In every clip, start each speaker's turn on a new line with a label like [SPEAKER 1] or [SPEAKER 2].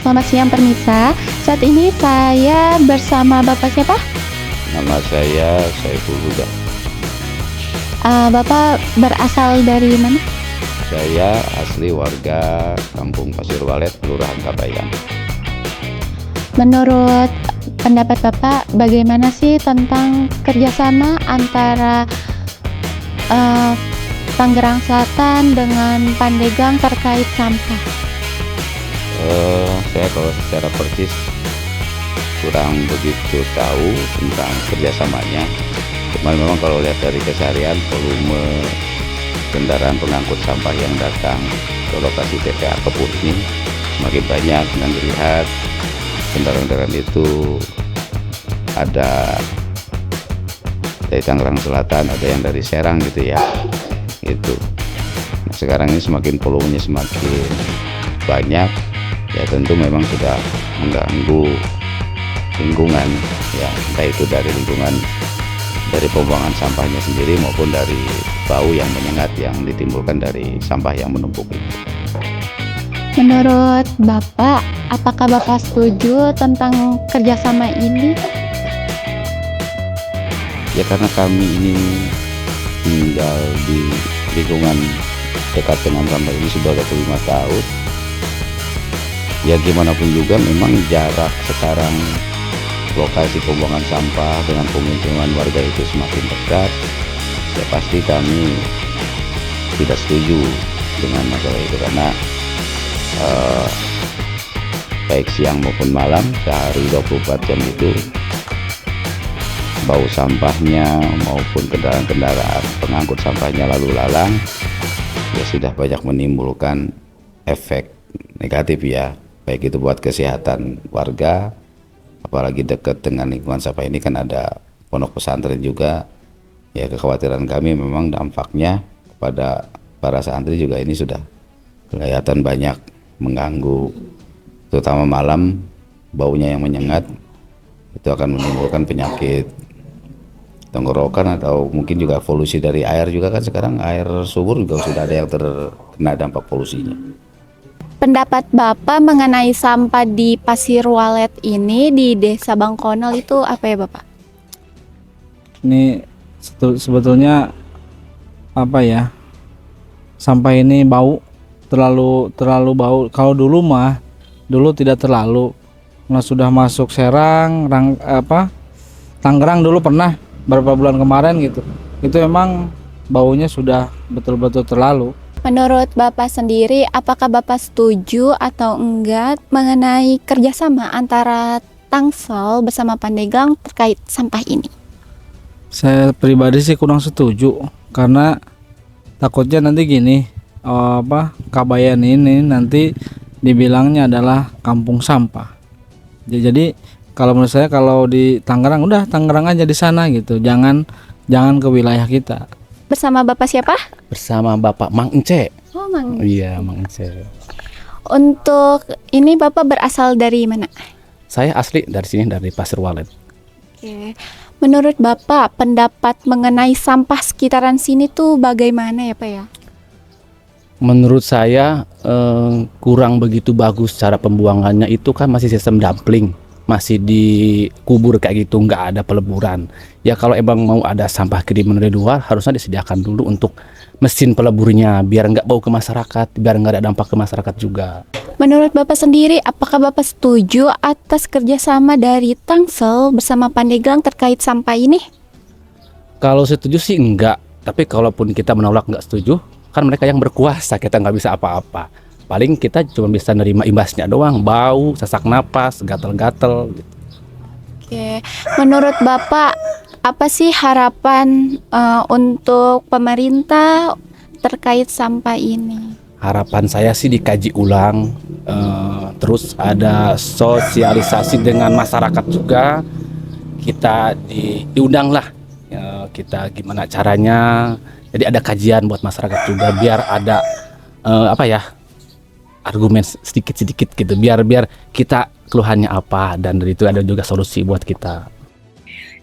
[SPEAKER 1] selamat siang Permisa. Saat ini saya bersama Bapak siapa?
[SPEAKER 2] Nama saya Saiful Huda.
[SPEAKER 1] Bapak berasal dari mana?
[SPEAKER 2] Saya asli warga Kampung Pasir Walet, Kelurahan Kabayan.
[SPEAKER 1] Menurut pendapat Bapak, bagaimana sih tentang kerjasama antara Tangerang Selatan dengan Pandeglang terkait sampah?
[SPEAKER 2] Saya kalau secara persis kurang begitu tahu tentang kerjasamanya. Cuman memang kalau lihat dari keseharian, volume kendaraan pengangkut sampah yang datang ke lokasi TPA Kepur ini semakin banyak, dan dilihat kendaraan-kendaraan itu ada dari Tangerang Selatan, ada yang dari Serang gitu ya. Itu. Nah, sekarang ini semakin volumenya semakin banyak, ya tentu memang sudah mengganggu lingkungan, ya entah itu dari lingkungan dari pembuangan sampahnya sendiri maupun dari bau yang menyengat yang ditimbulkan dari sampah yang menumpuk itu.
[SPEAKER 1] Menurut Bapak, apakah Bapak setuju tentang kerjasama ini?
[SPEAKER 2] Ya karena kami ini tinggal di lingkungan dekat dengan sampah ini sudah 25 tahun. Ya gimana pun juga memang jarak sekarang lokasi pembuangan sampah dengan pemukiman warga itu semakin dekat. Ya pasti kami tidak setuju dengan masalah itu, karena baik siang maupun malam sehari 24 jam itu bau sampahnya maupun kendaraan-kendaraan pengangkut sampahnya lalu lalang ya sudah banyak menimbulkan efek negatif, ya baik itu buat kesehatan warga, apalagi dekat dengan lingkungan sampah ini kan ada pondok pesantren juga. Ya kekhawatiran kami memang dampaknya kepada para santri juga ini sudah kelihatan banyak mengganggu, terutama malam baunya yang menyengat itu akan menimbulkan penyakit tenggorokan atau mungkin juga polusi dari air juga, kan sekarang air sumur juga sudah ada yang terkena dampak polusinya.
[SPEAKER 1] Pendapat Bapak mengenai sampah di Pasir Walet ini di Desa Bangkonol itu apa ya Bapak?
[SPEAKER 3] Ini sebetulnya apa ya? Sampah ini bau, terlalu bau. Kalau dulu tidak terlalu. Nah, sudah masuk Serang, Tangerang dulu pernah beberapa bulan kemarin gitu. Itu emang baunya sudah betul-betul terlalu.
[SPEAKER 1] Menurut Bapak sendiri, apakah Bapak setuju atau enggak mengenai kerjasama antara Tangsel bersama Pandeglang terkait sampah ini?
[SPEAKER 3] Saya pribadi sih kurang setuju, karena takutnya nanti gini, Kabayan ini nanti dibilangnya adalah kampung sampah. Jadi kalau menurut saya, kalau di Tangerang udah Tangerang aja di sana gitu, jangan ke wilayah kita.
[SPEAKER 1] Bersama Bapak siapa?
[SPEAKER 4] Bersama Bapak Mang Ence.
[SPEAKER 1] Oh, Mang.
[SPEAKER 4] Iya, Mang Ence.
[SPEAKER 1] Untuk ini Bapak berasal dari mana?
[SPEAKER 4] Saya asli dari sini, dari Pasir Walet.
[SPEAKER 1] Oke. Menurut Bapak, pendapat mengenai sampah sekitaran sini tuh bagaimana ya Pak ya?
[SPEAKER 4] Menurut saya kurang begitu bagus cara pembuangannya, itu kan masih sistem dumpling, masih dikubur kayak gitu, nggak ada peleburan. Ya kalau emang mau ada sampah kiriman dari luar, harusnya disediakan dulu untuk mesin peleburnya, biar nggak bau ke masyarakat, biar nggak ada dampak ke masyarakat juga.
[SPEAKER 1] Menurut Bapak sendiri, apakah Bapak setuju atas kerjasama dari Tangsel bersama Pandeglang terkait sampah ini?
[SPEAKER 4] Kalau setuju sih enggak, tapi kalaupun kita menolak nggak setuju, kan mereka yang berkuasa, kita nggak bisa apa-apa. Paling kita cuma bisa nerima imbasnya doang, bau, sesak napas, gatel-gatel gitu.
[SPEAKER 1] Oke, menurut Bapak apa sih harapan untuk pemerintah terkait sampah ini?
[SPEAKER 4] Harapan saya sih dikaji ulang, terus ada sosialisasi dengan masyarakat juga. Kita diundang lah, kita gimana caranya. Jadi ada kajian buat masyarakat juga, biar ada argumen sedikit-sedikit gitu, biar kita keluhannya apa, dan dari itu ada juga solusi buat kita.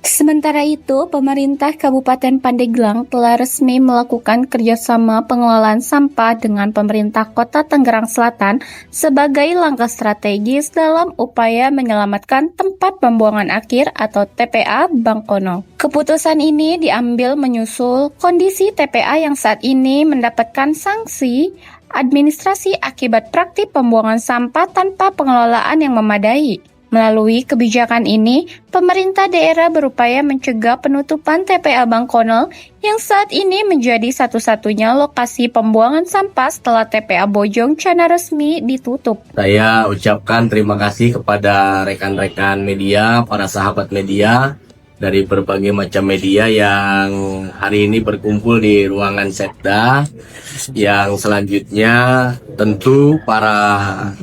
[SPEAKER 1] Sementara itu, pemerintah Kabupaten Pandeglang telah resmi melakukan kerjasama pengelolaan sampah dengan pemerintah Kota Tangerang Selatan sebagai langkah strategis dalam upaya menyelamatkan tempat pembuangan akhir atau TPA Bangkono. Keputusan ini diambil menyusul kondisi TPA yang saat ini mendapatkan sanksi administrasi akibat praktik pembuangan sampah tanpa pengelolaan yang memadai. Melalui kebijakan ini, pemerintah daerah berupaya mencegah penutupan TPA Bangkono yang saat ini menjadi satu-satunya lokasi pembuangan sampah setelah TPA Bojong Cana resmi ditutup.
[SPEAKER 5] Saya ucapkan terima kasih kepada rekan-rekan media, para sahabat media dari berbagai macam media yang hari ini berkumpul di ruangan Setda. Yang selanjutnya tentu para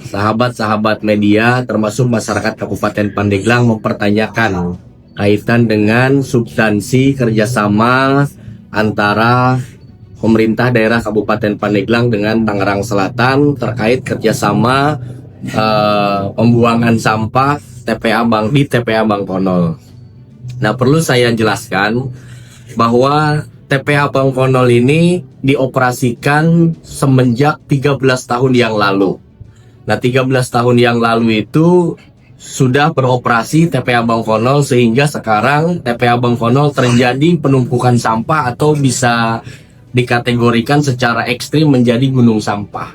[SPEAKER 5] sahabat-sahabat media termasuk masyarakat Kabupaten Pandeglang mempertanyakan kaitan dengan substansi kerjasama antara pemerintah daerah Kabupaten Pandeglang dengan Tangerang Selatan terkait kerjasama pembuangan sampah di TPA Bangkonol. Nah, perlu saya jelaskan bahwa TPA Bangkonol ini dioperasikan semenjak 13 tahun yang lalu. Nah, 13 tahun yang lalu itu sudah beroperasi TPA Bangkonol sehingga sekarang TPA Bangkonol terjadi penumpukan sampah atau bisa dikategorikan secara ekstrim menjadi gunung sampah.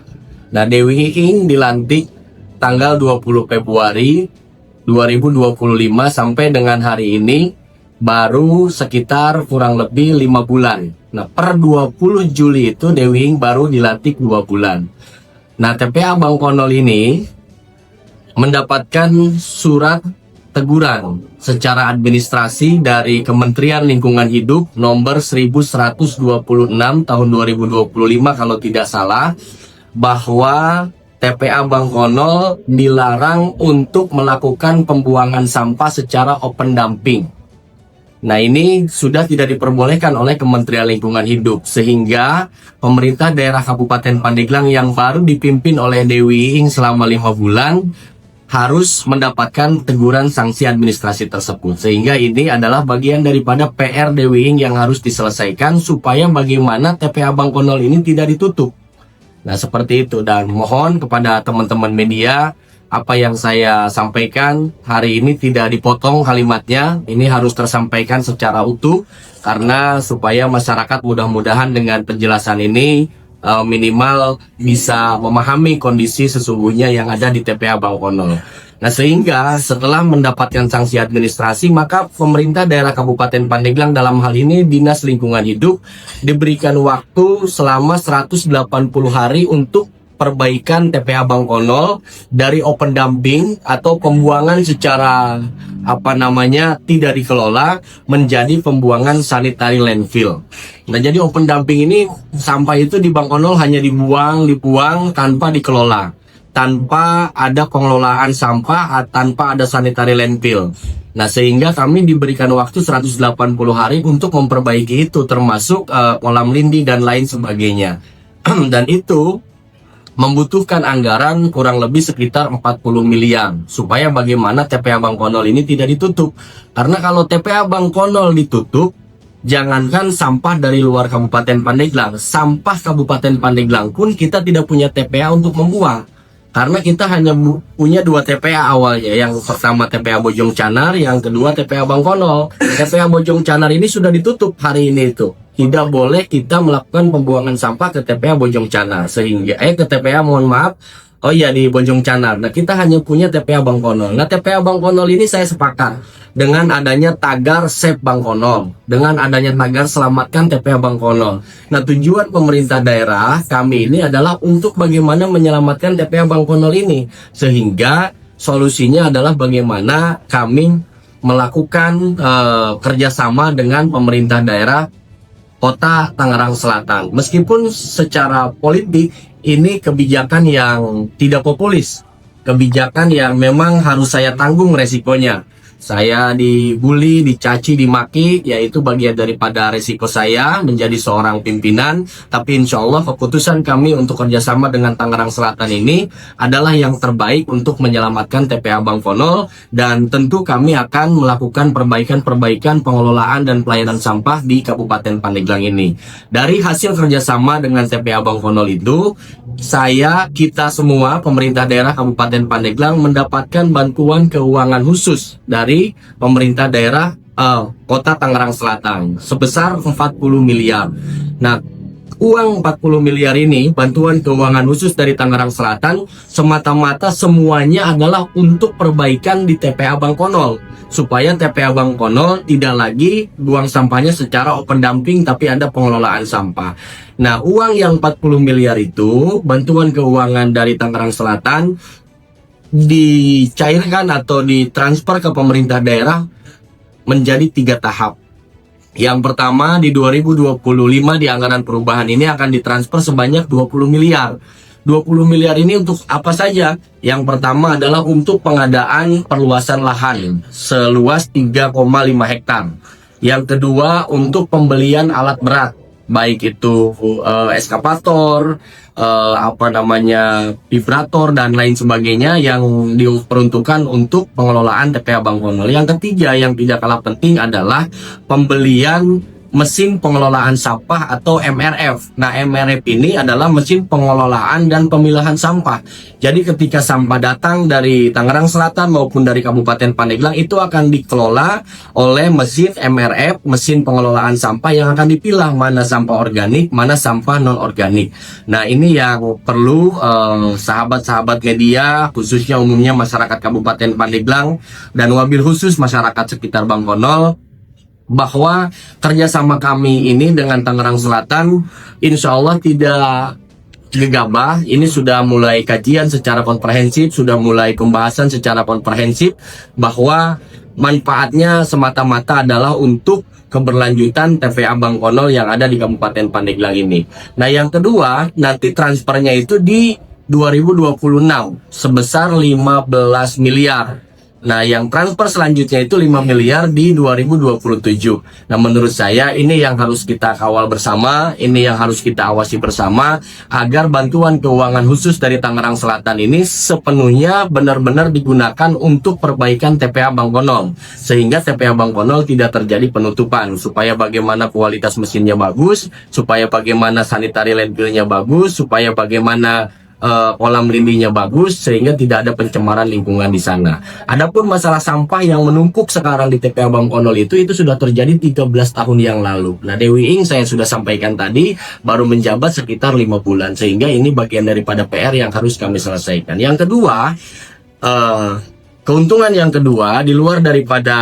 [SPEAKER 5] Nah, Dewi Ing dilantik tanggal 20 Februari 2025 sampai dengan hari ini baru sekitar kurang lebih 5 bulan. Nah, per 20 Juli itu Dewi Ing baru dilantik 2 bulan. Nah, TPA Bangkonol ini mendapatkan surat teguran secara administrasi dari Kementerian Lingkungan Hidup nomor 1126 tahun 2025 kalau tidak salah, bahwa TPA Bangkonol dilarang untuk melakukan pembuangan sampah secara open dumping. Nah, ini sudah tidak diperbolehkan oleh Kementerian Lingkungan Hidup, sehingga pemerintah daerah Kabupaten Pandeglang yang baru dipimpin oleh Dewi Ing selama 5 bulan harus mendapatkan teguran sanksi administrasi tersebut. Sehingga ini adalah bagian daripada PR Dewi Ing yang harus diselesaikan supaya bagaimana TPA Bangkonol ini tidak ditutup. Nah, seperti itu, dan mohon kepada teman-teman media, apa yang saya sampaikan hari ini tidak dipotong kalimatnya, ini harus tersampaikan secara utuh, karena supaya masyarakat mudah-mudahan dengan penjelasan ini minimal bisa memahami kondisi sesungguhnya yang ada di TPA Bangkonol. Nah, sehingga setelah mendapatkan sanksi administrasi, maka pemerintah daerah Kabupaten Pandeglang dalam hal ini Dinas Lingkungan Hidup diberikan waktu selama 180 hari untuk perbaikan TPA Bangkonol dari open dumping atau pembuangan secara tidak dikelola menjadi pembuangan sanitary landfill. Nah, jadi open dumping ini sampah itu di Bangkonol hanya dibuang tanpa dikelola, tanpa ada pengelolaan sampah, tanpa ada sanitary landfill. Nah, sehingga kami diberikan waktu 180 hari untuk memperbaiki itu, termasuk kolam lindi dan lain sebagainya. Dan itu membutuhkan anggaran kurang lebih sekitar 40 miliar supaya bagaimana TPA Bangkonol ini tidak ditutup. Karena kalau TPA Bangkonol ditutup, jangankan sampah dari luar Kabupaten Pandeglang, sampah Kabupaten Pandeglang pun kita tidak punya TPA untuk membuang. Karena kita hanya punya 2 TPA awalnya. Yang pertama TPA Bojong Canar, yang kedua TPA Bangkonol. TPA Bojong Canar ini sudah ditutup hari ini itu. Tidak boleh kita melakukan pembuangan sampah ke TPA Bojong Canar. Sehingga, di Bojong Canar. Nah, kita hanya punya TPA Bangkonol. Nah, TPA Bangkonol ini saya sepakat dengan adanya tagar Save Bangkonol, dengan adanya tagar Selamatkan TPA Bangkonol. Nah, tujuan pemerintah daerah kami ini adalah untuk bagaimana menyelamatkan TPA Bangkonol ini. Sehingga solusinya adalah bagaimana kami melakukan kerjasama dengan pemerintah daerah Kota Tangerang Selatan. Meskipun secara politik ini kebijakan yang tidak populis, kebijakan yang memang harus saya tanggung resikonya. saya dibully, dicaci, dimaki, yaitu bagian daripada resiko saya menjadi seorang pimpinan. Tapi insya Allah keputusan kami untuk kerjasama dengan Tangerang Selatan ini adalah yang terbaik untuk menyelamatkan TPA Bang Fonol, dan tentu kami akan melakukan perbaikan-perbaikan pengelolaan dan pelayanan sampah di Kabupaten Pandeglang ini. Dari hasil kerjasama dengan TPA Bang Fonol itu, kita semua pemerintah daerah Kabupaten Pandeglang mendapatkan bantuan keuangan khusus dari pemerintah daerah Kota Tangerang Selatan sebesar 40 miliar. Nah, uang 40 miliar ini, bantuan keuangan khusus dari Tangerang Selatan, semata-mata semuanya adalah untuk perbaikan di TPA Bang Fonol, supaya TPA Bang Fonol tidak lagi buang sampahnya secara open dumping, tapi ada pengelolaan sampah. Nah, uang yang 40 miliar itu, bantuan keuangan dari Tangerang Selatan, dicairkan atau ditransfer ke pemerintah daerah menjadi 3 tahap. Yang pertama, di 2025 di anggaran perubahan ini akan ditransfer sebanyak 20 miliar. 20 miliar ini untuk apa saja? Yang pertama adalah untuk pengadaan perluasan lahan seluas 3,5 hektar. Yang kedua untuk pembelian alat berat, baik itu eskavator, vibrator dan lain sebagainya yang diperuntukkan untuk pengelolaan TPA Bang Fonol. Yang ketiga yang tidak kalah penting adalah pembelian mesin pengelolaan sampah atau MRF. Nah, MRF ini adalah mesin pengelolaan dan pemilahan sampah. Jadi ketika sampah datang dari Tangerang Selatan maupun dari Kabupaten Pandeglang, itu akan dikelola oleh mesin MRF, mesin pengelolaan sampah yang akan dipilah mana sampah organik, mana sampah non organik. Nah, ini yang perlu sahabat-sahabat media, khususnya umumnya masyarakat Kabupaten Pandeglang dan wabil khusus masyarakat sekitar Bang Fonol, bahwa kerjasama kami ini dengan Tangerang Selatan insya Allah tidak gegabah. Ini sudah mulai kajian secara komprehensif, sudah mulai pembahasan secara komprehensif, bahwa manfaatnya semata-mata adalah untuk keberlanjutan TPA Bang Fonol yang ada di Kabupaten Pandeglang ini. Nah, yang kedua, nanti transfernya itu di 2026 sebesar 15 miliar. Nah, yang transfer selanjutnya itu 5 miliar di 2027. Nah, menurut saya ini yang harus kita kawal bersama, ini yang harus kita awasi bersama, agar bantuan keuangan khusus dari Tangerang Selatan ini sepenuhnya benar-benar digunakan untuk perbaikan TPA Bang Fonol, sehingga TPA Bang Fonol tidak terjadi penutupan, supaya bagaimana kualitas mesinnya bagus, supaya bagaimana sanitary landfillnya bagus, supaya bagaimana kolam lindinya bagus, sehingga tidak ada pencemaran lingkungan di sana. Adapun masalah sampah yang menumpuk sekarang di TPA Bang Fonol itu sudah terjadi 13 tahun yang lalu. Nah, Dewi Ing saya sudah sampaikan tadi baru menjabat sekitar 5 bulan, sehingga ini bagian daripada PR yang harus kami selesaikan. Yang kedua, keuntungan yang kedua, di luar daripada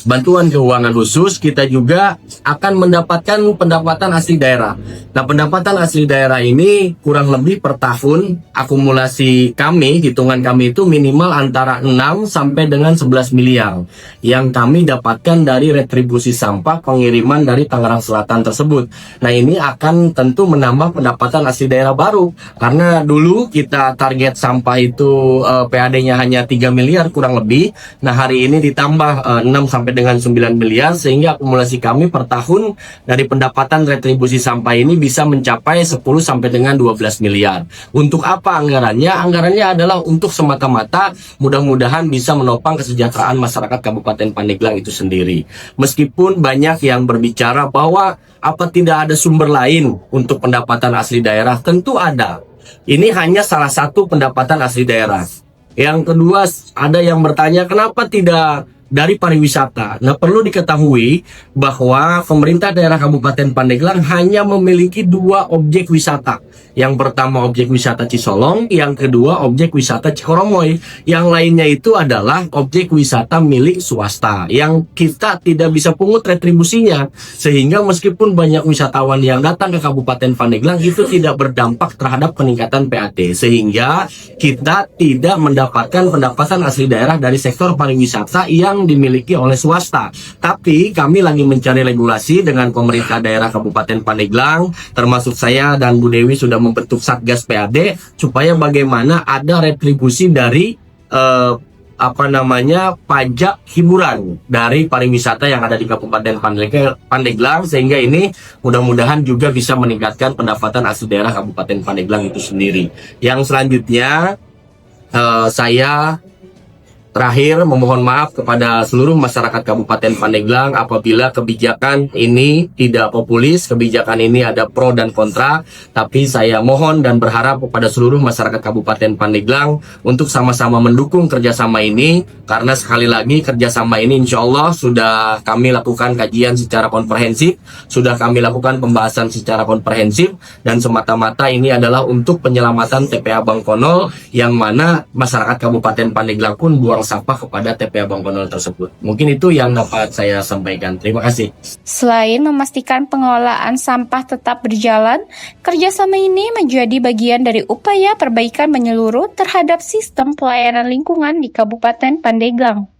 [SPEAKER 5] bantuan keuangan khusus, kita juga akan mendapatkan pendapatan asli daerah. Nah, pendapatan asli daerah ini kurang lebih per tahun akumulasi kami, hitungan kami itu minimal antara 6 sampai dengan 11 miliar yang kami dapatkan dari retribusi sampah pengiriman dari Tangerang Selatan tersebut. Nah, ini akan tentu menambah pendapatan asli daerah baru, karena dulu kita target sampah itu PAD-nya hanya 3 miliar kurang lebih. Nah, hari ini ditambah 6 sampai dengan 9 miliar, sehingga akumulasi kami per tahun dari pendapatan retribusi sampah ini bisa mencapai 10 sampai dengan 12 miliar. Untuk apa anggarannya? Anggarannya adalah untuk semata-mata mudah-mudahan bisa menopang kesejahteraan masyarakat Kabupaten Pandeglang itu sendiri. Meskipun banyak yang berbicara bahwa apa tidak ada sumber lain untuk pendapatan asli daerah, tentu ada. Ini hanya salah satu pendapatan asli daerah. Yang kedua, ada yang bertanya kenapa tidak dari pariwisata. Nah, perlu diketahui bahwa pemerintah daerah Kabupaten Pandeglang hanya memiliki 2 objek wisata. Yang pertama objek wisata Cisolong, yang kedua objek wisata Cikoromoy. Yang lainnya itu adalah objek wisata milik swasta yang kita tidak bisa pungut retribusinya. Sehingga meskipun banyak wisatawan yang datang ke Kabupaten Pandeglang, itu tidak berdampak terhadap peningkatan PAT. Sehingga kita tidak mendapatkan pendapatan asli daerah dari sektor pariwisata yang dimiliki oleh swasta. Tapi kami lagi mencari regulasi dengan pemerintah daerah Kabupaten Pandeglang, termasuk saya dan Bu Dewi sudah membentuk Satgas PAD, supaya bagaimana ada retribusi dari pajak hiburan dari pariwisata yang ada di Kabupaten Pandeglang, sehingga ini mudah-mudahan juga bisa meningkatkan pendapatan asli daerah Kabupaten Pandeglang itu sendiri. Yang selanjutnya saya terakhir memohon maaf kepada seluruh masyarakat Kabupaten Pandeglang apabila kebijakan ini tidak populis, kebijakan ini ada pro dan kontra, tapi saya mohon dan berharap kepada seluruh masyarakat Kabupaten Pandeglang untuk sama-sama mendukung kerjasama ini, karena sekali lagi kerjasama ini insya Allah sudah kami lakukan kajian secara komprehensif, sudah kami lakukan pembahasan secara komprehensif, dan semata-mata ini adalah untuk penyelamatan TPA Bangkonol, yang mana masyarakat Kabupaten Pandeglang pun buang sampah kepada TPA Bangkonol tersebut. Mungkin itu yang dapat saya sampaikan. Terima kasih.
[SPEAKER 1] Selain memastikan pengelolaan sampah tetap berjalan, kerjasama ini menjadi bagian dari upaya perbaikan menyeluruh terhadap sistem pelayanan lingkungan di Kabupaten Pandeglang.